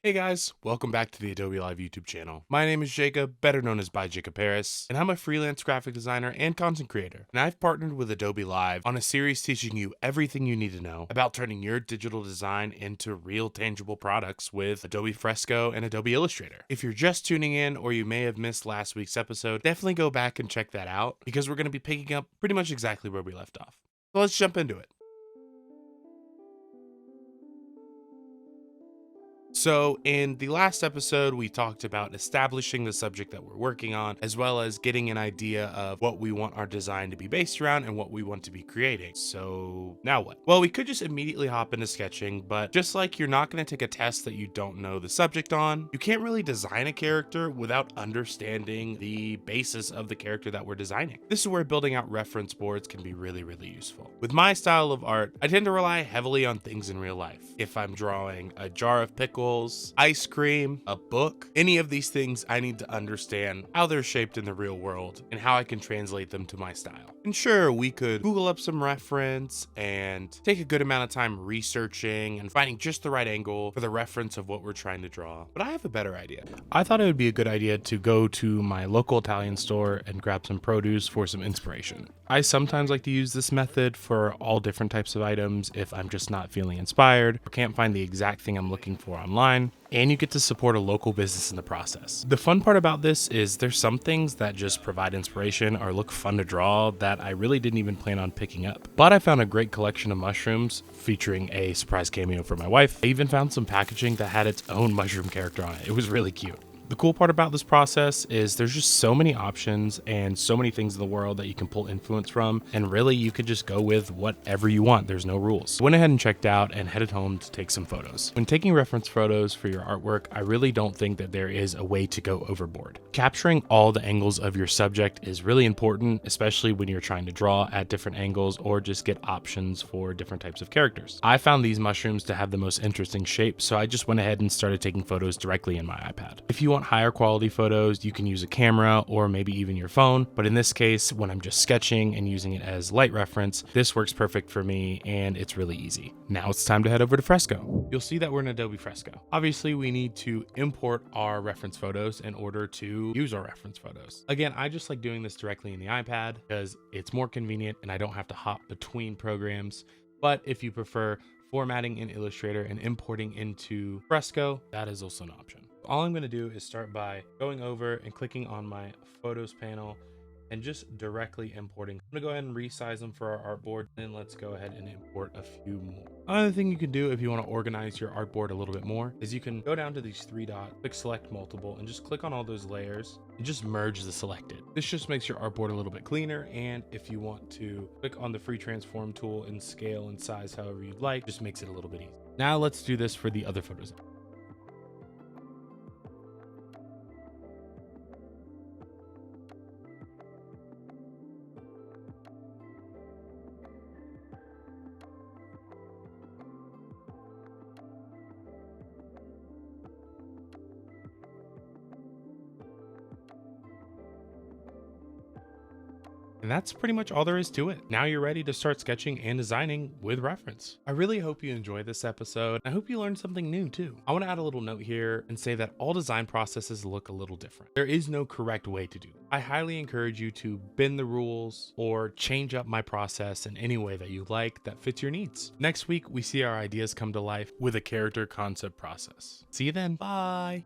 Hey guys, welcome back to the Adobe Live YouTube channel. My name is Jacob, better known as by Jacob Paris, and I'm a freelance graphic designer and content creator. And I've partnered with Adobe Live on a series teaching you everything you need to know about turning your digital design into real tangible products with Adobe Fresco and Adobe Illustrator. If you're just tuning in or you may have missed last week's episode, definitely go back and check that out because we're going to be picking up pretty much exactly where we left off. So let's jump into it. So in the last episode, we talked about establishing the subject that we're working on, as well as getting an idea of what we want our design to be based around and what we want to be creating. So now what? Well, we could just immediately hop into sketching, but just like you're not going to take a test that you don't know the subject on, you can't really design a character without understanding the basis of the character that we're designing. This is where building out reference boards can be really useful. With my style of art, I tend to rely heavily on things in real life. If I'm drawing a jar of pickles, ice cream, a book, any of these things, I need to understand how they're shaped in the real world and how I can translate them to my style. And sure, we could Google up some reference and take a good amount of time researching and finding just the right angle for the reference of what we're trying to draw. But I have a better idea. I thought it would be a good idea to go to my local Italian store and grab some produce for some inspiration. I sometimes like to use this method for all different types of items if I'm just not feeling inspired or can't find the exact thing I'm looking for online, and you get to support a local business in the process. The fun part about this is there's some things that just provide inspiration or look fun to draw that I really didn't even plan on picking up. But I found a great collection of mushrooms featuring a surprise cameo for my wife. I even found some packaging that had its own mushroom character on it. It was really cute. The cool part about this process is there's just so many options and so many things in the world that you can pull influence from, and really you could just go with whatever you want. There's no rules. I went ahead and checked out and headed home to take some photos. When taking reference photos for your artwork, I really don't think that there is a way to go overboard. Capturing all the angles of your subject is really important, especially when you're trying to draw at different angles or just get options for different types of characters. I found these mushrooms to have the most interesting shape, so I just went ahead and started taking photos directly in my iPad. If you want higher quality photos, you can use a camera or maybe even your phone, but in this case, when I'm just sketching and using it as light reference, this works perfect for me and it's really easy. Now it's time to head over to Fresco. You'll see that we're in Adobe Fresco. Obviously, we need to import our reference photos in order to use our reference photos. Again, I just like doing this directly in the iPad because it's more convenient and I don't have to hop between programs. But if you prefer formatting in Illustrator and importing into Fresco, that is also an option. All I'm going to do is start by going over and clicking on my photos panel and just directly importing. I'm going to go ahead and resize them for our artboard, and let's go ahead and import a few more. Another thing you can do if you want to organize your artboard a little bit more is you can go down to these three dots, click select multiple, and just click on all those layers and just merge the selected. This just makes your artboard a little bit cleaner, and if you want to click on the free transform tool and scale and size however you'd like, just makes it a little bit easier. Now let's do this for the other photos. And that's pretty much all there is to it. Now you're ready to start sketching and designing with reference. I really hope you enjoyed this episode. I hope you learned something new too. I want to add a little note here and say that all design processes look a little different. There is no correct way to do it. I highly encourage you to bend the rules or change up my process in any way that you like that fits your needs. Next week, we see our ideas come to life with a character concept process. See you then. Bye.